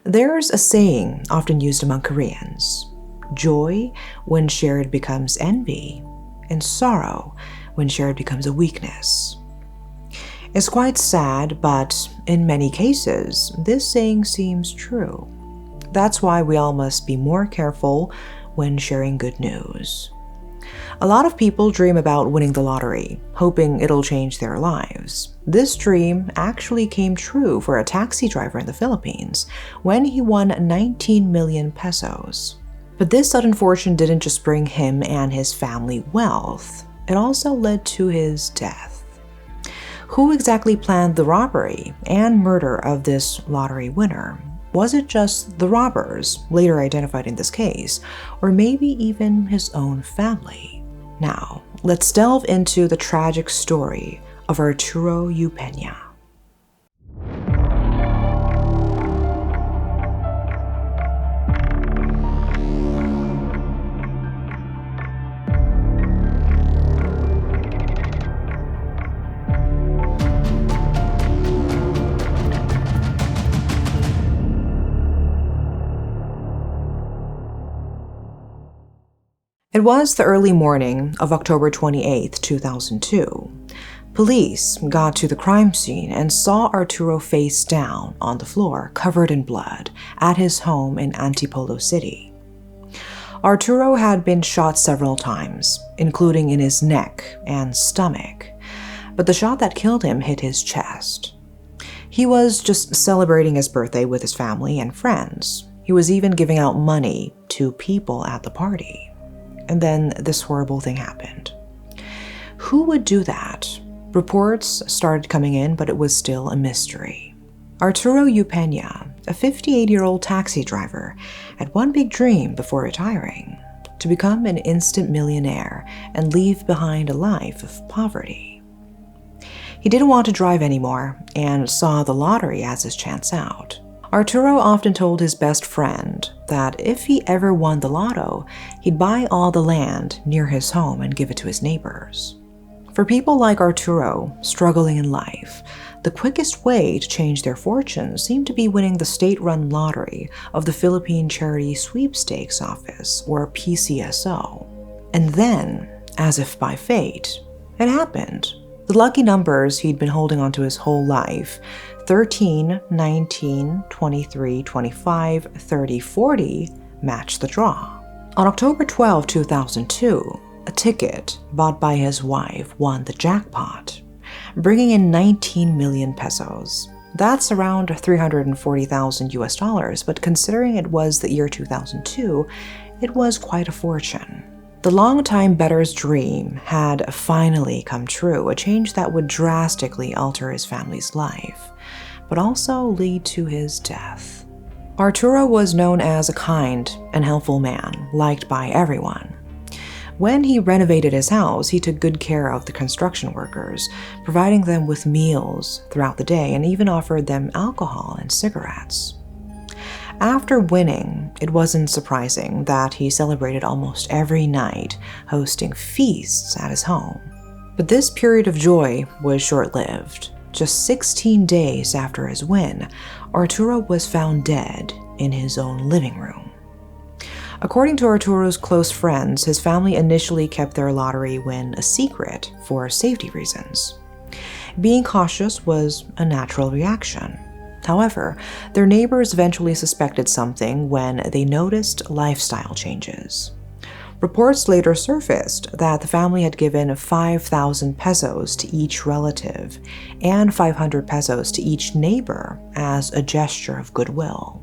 There's a saying often used among Koreans: joy, when shared, becomes envy, and sorrow, when shared, becomes a weakness. It's quite sad, but in many cases, this saying seems true. That's why we all must be more careful when sharing good news. A lot of people dream about winning the lottery, hoping it'll change their lives. This dream actually came true for a taxi driver in the Philippines when he won 19 million pesos. But this sudden fortune didn't just bring him and his family wealth, it also led to his death. Who exactly planned the robbery and murder of this lottery winner? Was it just the robbers, later identified in this case, or maybe even his own family? Now, let's delve into the tragic story of Arturo Eupeña. It was the early morning of October 28, 2002. Police got to the crime scene and saw Arturo face down on the floor, covered in blood, at his home in Antipolo City. Arturo had been shot several times, including in his neck and stomach, but the shot that killed him hit his chest. He was just celebrating his birthday with his family and friends. He was even giving out money to people at the party. And then this horrible thing happened. Who would do that? Reports started coming in, but it was still a mystery. Arturo Eupeña, a 58-year-old taxi driver, had one big dream before retiring: to become an instant millionaire and leave behind a life of poverty. He didn't want to drive anymore and saw the lottery as his chance out. Arturo often told his best friend that if he ever won the lotto, he'd buy all the land near his home and give it to his neighbors. For people like Arturo, struggling in life, the quickest way to change their fortunes seemed to be winning the state-run lottery of the Philippine Charity Sweepstakes Office, or PCSO. And then, as if by fate, it happened. The lucky numbers he'd been holding onto his whole life, 13, 19, 23, 25, 30, 40, matched the draw. On October 12, 2002, a ticket bought by his wife won the jackpot, bringing in 19 million pesos. That's around 340,000 US dollars, but considering it was the year 2002, it was quite a fortune. The longtime bettor's dream had finally come true, a change that would drastically alter his family's life, but also lead to his death. Arturo was known as a kind and helpful man, liked by everyone. When he renovated his house, he took good care of the construction workers, providing them with meals throughout the day and even offered them alcohol and cigarettes. After winning, it wasn't surprising that he celebrated almost every night, hosting feasts at his home. But this period of joy was short-lived. Just 16 days after his win, Arturo was found dead in his own living room. According to Arturo's close friends, his family initially kept their lottery win a secret for safety reasons. Being cautious was a natural reaction. However, their neighbors eventually suspected something when they noticed lifestyle changes. Reports later surfaced that the family had given 5,000 pesos to each relative and 500 pesos to each neighbor as a gesture of goodwill.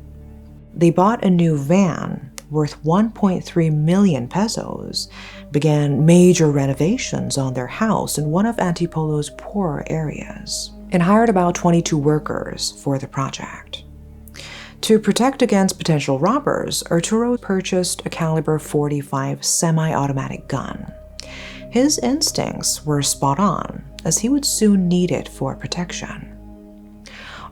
They bought a new van worth 1.3 million pesos, began major renovations on their house in one of Antipolo's poorer areas, and hired about 22 workers for the project. To protect against potential robbers, Arturo purchased a caliber .45 semi-automatic gun. His instincts were spot on, as he would soon need it for protection.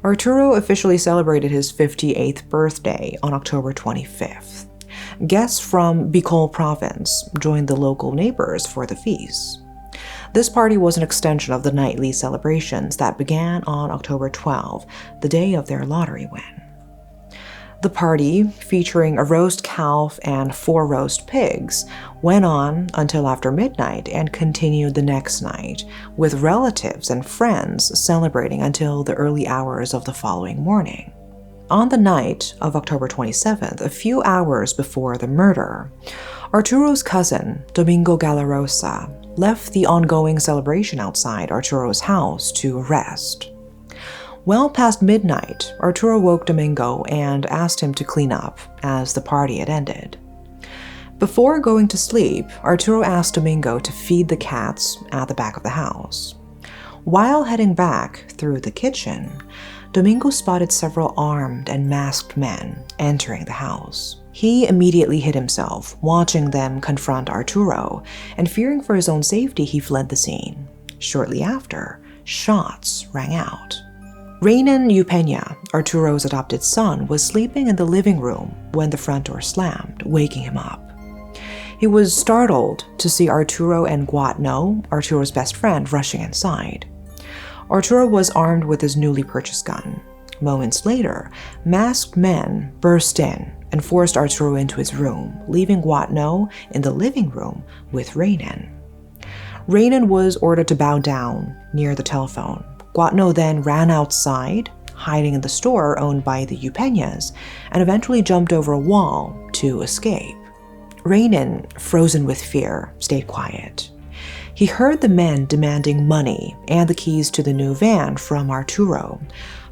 Arturo officially celebrated his 58th birthday on October 25th. Guests from Bicol province joined the local neighbors for the feast. This party was an extension of the nightly celebrations that began on October 12, the day of their lottery win. The party, featuring a roast calf and 4 roast pigs, went on until after midnight and continued the next night, with relatives and friends celebrating until the early hours of the following morning. On the night of October 27th, a few hours before the murder, Arturo's cousin, Domingo Galarrosa, left the ongoing celebration outside Arturo's house to rest. Well past midnight, Arturo woke Domingo and asked him to clean up, as the party had ended. Before going to sleep, Arturo asked Domingo to feed the cats at the back of the house. While heading back through the kitchen, Domingo spotted several armed and masked men entering the house. He immediately hid himself, watching them confront Arturo, and fearing for his own safety, he fled the scene. Shortly after, shots rang out. Reynan Eupeña, Arturo's adopted son, was sleeping in the living room when the front door slammed, waking him up. He was startled to see Arturo and Guatno, Arturo's best friend, rushing inside. Arturo was armed with his newly purchased gun. Moments later, masked men burst in and forced Arturo into his room, leaving Guatno in the living room with Reynan. Reynan was ordered to bow down near the telephone. Guatno then ran outside, hiding in the store owned by the Eupeñas, and eventually jumped over a wall to escape. Reynan, frozen with fear, stayed quiet. He heard the men demanding money and the keys to the new van from Arturo,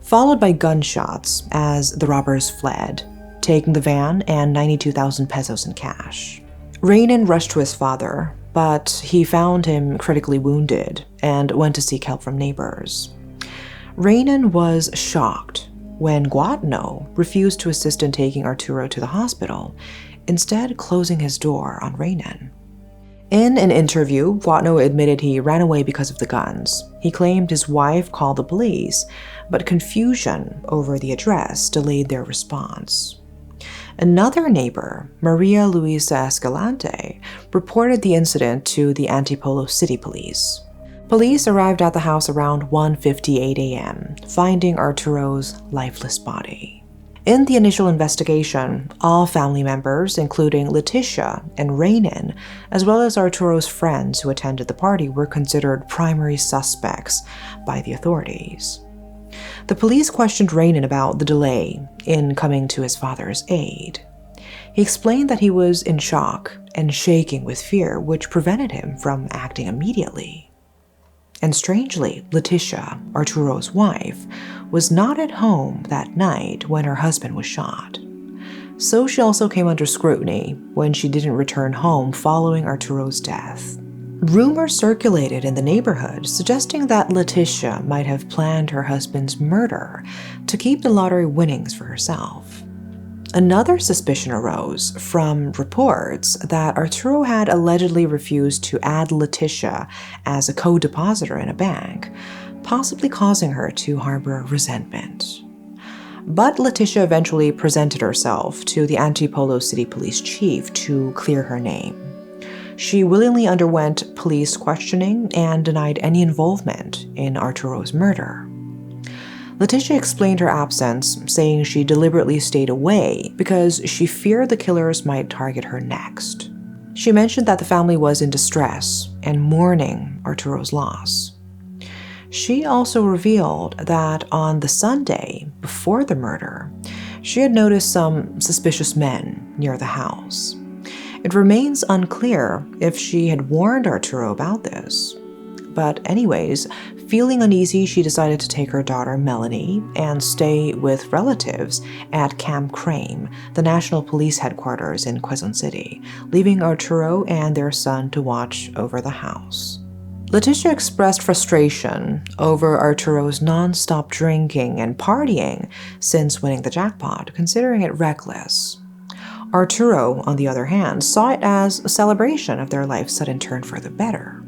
followed by gunshots as the robbers fled, taking the van and 92,000 pesos in cash. Reynan rushed to his father, but he found him critically wounded and went to seek help from neighbors. Reynan was shocked when Guatno refused to assist in taking Arturo to the hospital, instead closing his door on Reynan. In an interview, Guatno admitted he ran away because of the guns. He claimed his wife called the police, but confusion over the address delayed their response. Another neighbor, Maria Luisa Escalante, reported the incident to the Antipolo City Police. Police arrived at the house around 1:58 a.m., finding Arturo's lifeless body. In the initial investigation, all family members, including Leticia and Reynan, as well as Arturo's friends who attended the party, were considered primary suspects by the authorities. The police questioned Reynan about the delay in coming to his father's aid. He explained that he was in shock and shaking with fear, which prevented him from acting immediately. And strangely, Leticia, Arturo's wife, was not at home that night when her husband was shot. So she also came under scrutiny when she didn't return home following Arturo's death. Rumors circulated in the neighborhood suggesting that Leticia might have planned her husband's murder to keep the lottery winnings for herself. Another suspicion arose from reports that Arturo had allegedly refused to add Leticia as a co-depositor in a bank, possibly causing her to harbor resentment. But Leticia eventually presented herself to the Antipolo City Police Chief to clear her name. She willingly underwent police questioning and denied any involvement in Arturo's murder. Leticia explained her absence, saying she deliberately stayed away because she feared the killers might target her next. She mentioned that the family was in distress and mourning Arturo's loss. She also revealed that on the Sunday before the murder, she had noticed some suspicious men near the house. It remains unclear if she had warned Arturo about this. But anyways, feeling uneasy, she decided to take her daughter Melanie and stay with relatives at Camp Crane, the National Police Headquarters in Quezon City, leaving Arturo and their son to watch over the house. Leticia expressed frustration over Arturo's non-stop drinking and partying since winning the jackpot, considering it reckless. Arturo, on the other hand, saw it as a celebration of their life's sudden turn for the better.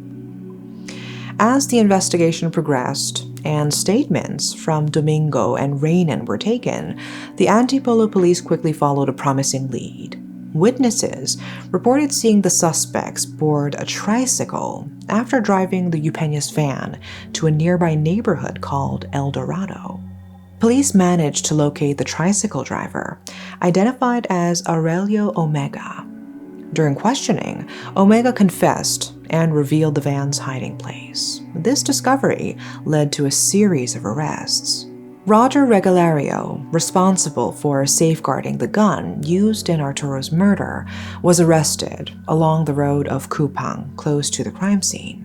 As the investigation progressed and statements from Domingo and Reynan were taken, the Antipolo police quickly followed a promising lead. Witnesses reported seeing the suspects board a tricycle after driving the Eupeña's van to a nearby neighborhood called El Dorado. Police managed to locate the tricycle driver, identified as Arturo Eupeña. During questioning, Omega confessed and revealed the van's hiding place. This discovery led to a series of arrests. Roger Regalario, responsible for safeguarding the gun used in Arturo's murder, was arrested along the road of Kupang, close to the crime scene.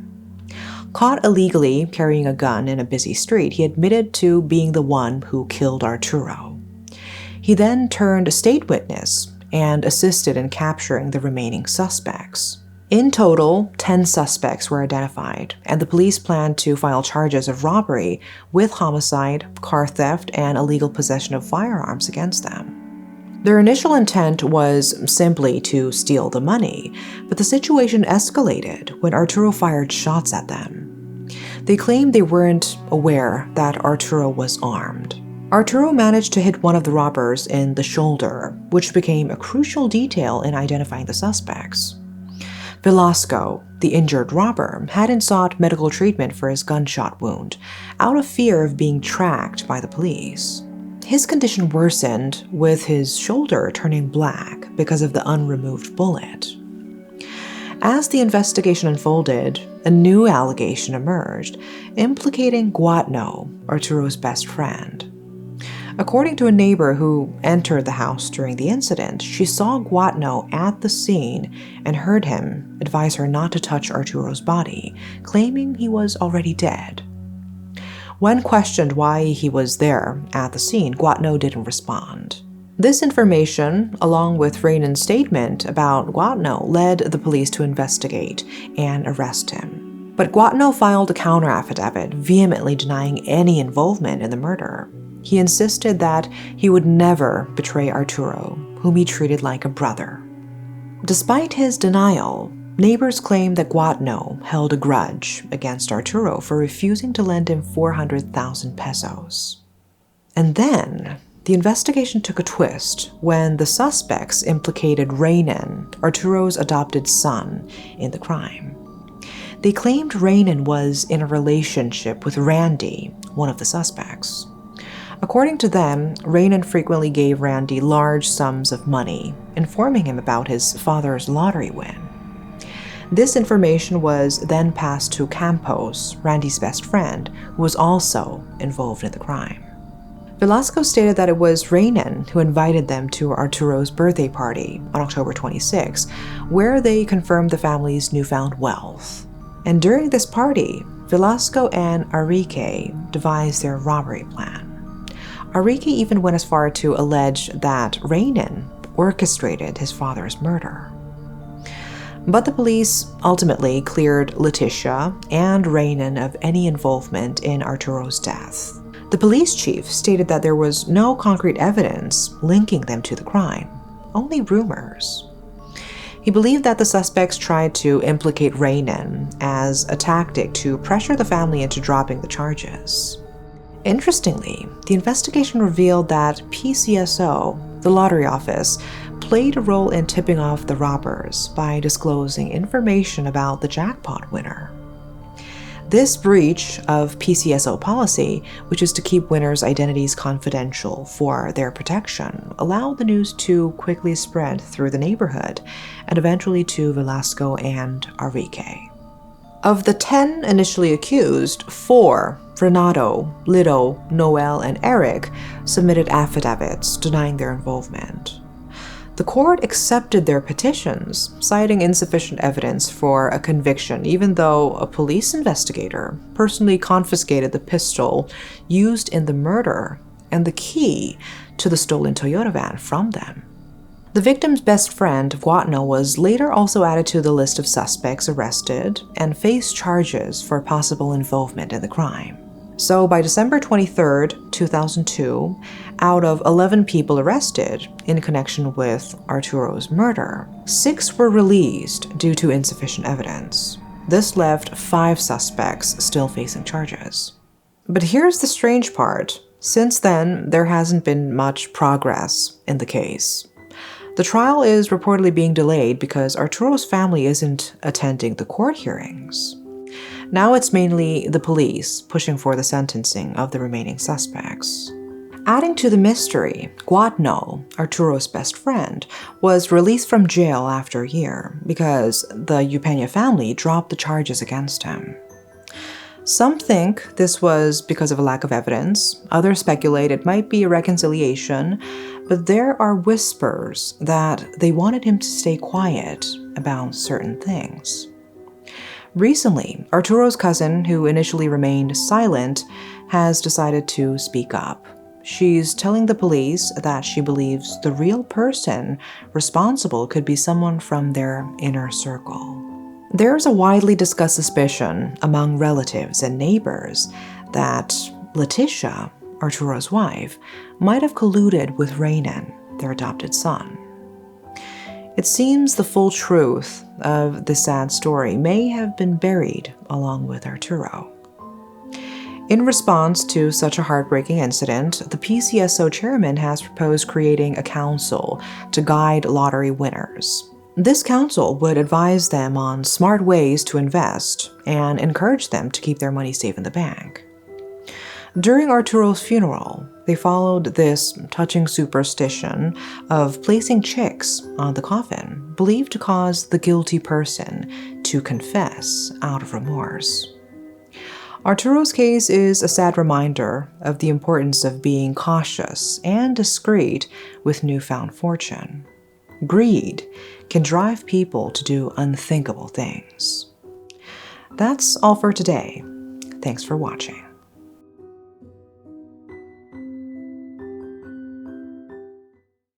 Caught illegally carrying a gun in a busy street, he admitted to being the one who killed Arturo. He then turned state witness and assisted in capturing the remaining suspects. In total, 10 suspects were identified, and the police planned to file charges of robbery with homicide, car theft, and illegal possession of firearms against them. Their initial intent was simply to steal the money, but the situation escalated when Arturo fired shots at them. They claimed they weren't aware that Arturo was armed. Arturo managed to hit one of the robbers in the shoulder, which became a crucial detail in identifying the suspects. Velasco, the injured robber, hadn't sought medical treatment for his gunshot wound, out of fear of being tracked by the police. His condition worsened, with his shoulder turning black because of the unremoved bullet. As the investigation unfolded, a new allegation emerged, implicating Guatno, Arturo's best friend. According to a neighbor who entered the house during the incident, she saw Guatno at the scene and heard him advise her not to touch Arturo's body, claiming he was already dead. When questioned why he was there at the scene, Guatno didn't respond. This information, along with Raynan's statement about Guatno, led the police to investigate and arrest him. But Guatno filed a counter-affidavit, vehemently denying any involvement in the murder. He insisted that he would never betray Arturo, whom he treated like a brother. Despite his denial, neighbors claimed that Guatno held a grudge against Arturo for refusing to lend him 400,000 pesos. And then, the investigation took a twist when the suspects implicated Raynan, Arturo's adopted son, in the crime. They claimed Raynan was in a relationship with Randy, one of the suspects. According to them, Raynan frequently gave Randy large sums of money, informing him about his father's lottery win. This information was then passed to Campos, Randy's best friend, who was also involved in the crime. Velasco stated that it was Raynan who invited them to Arturo's birthday party on October 26, where they confirmed the family's newfound wealth. And during this party, Velasco and Enrique devised their robbery plan. Enrique even went as far to allege that Raynan orchestrated his father's murder. But the police ultimately cleared Leticia and Raynan of any involvement in Arturo's death. The police chief stated that there was no concrete evidence linking them to the crime, only rumors. He believed that the suspects tried to implicate Raynan as a tactic to pressure the family into dropping the charges. Interestingly, the investigation revealed that PCSO, the lottery office, played a role in tipping off the robbers by disclosing information about the jackpot winner. This breach of PCSO policy, which is to keep winners' identities confidential for their protection, allowed the news to quickly spread through the neighborhood and eventually to Velasco and Enrique. Of the 10 initially accused, 4, Renato, Lito, Noel, and Eric, submitted affidavits denying their involvement. The court accepted their petitions, citing insufficient evidence for a conviction, even though a police investigator personally confiscated the pistol used in the murder and the key to the stolen Toyota van from them. The victim's best friend, Guatno, was later also added to the list of suspects arrested and faced charges for possible involvement in the crime. So by December 23, 2002, out of 11 people arrested in connection with Arturo's murder, 6 were released due to insufficient evidence. This left 5 suspects still facing charges. But here's the strange part. Since then, there hasn't been much progress in the case. The trial is reportedly being delayed because Arturo's family isn't attending the court hearings. Now it's mainly the police pushing for the sentencing of the remaining suspects. Adding to the mystery, Guadno, Arturo's best friend, was released from jail after a year because the Eupeña family dropped the charges against him. Some think this was because of a lack of evidence. Others speculate it might be a reconciliation, but there are whispers that they wanted him to stay quiet about certain things. Recently, Arturo's cousin, who initially remained silent, has decided to speak up. She's telling the police that she believes the real person responsible could be someone from their inner circle. There's a widely discussed suspicion among relatives and neighbors that Leticia, Arturo's wife, might have colluded with Raynon, their adopted son. It seems the full truth of this sad story may have been buried along with Arturo. In response to such a heartbreaking incident, the PCSO chairman has proposed creating a council to guide lottery winners. This council would advise them on smart ways to invest and encourage them to keep their money safe in the bank. During Arturo's funeral, they followed this touching superstition of placing chicks on the coffin, believed to cause the guilty person to confess out of remorse. Arturo's case is a sad reminder of the importance of being cautious and discreet with newfound fortune. Greed can drive people to do unthinkable things. That's all for today. Thanks for watching.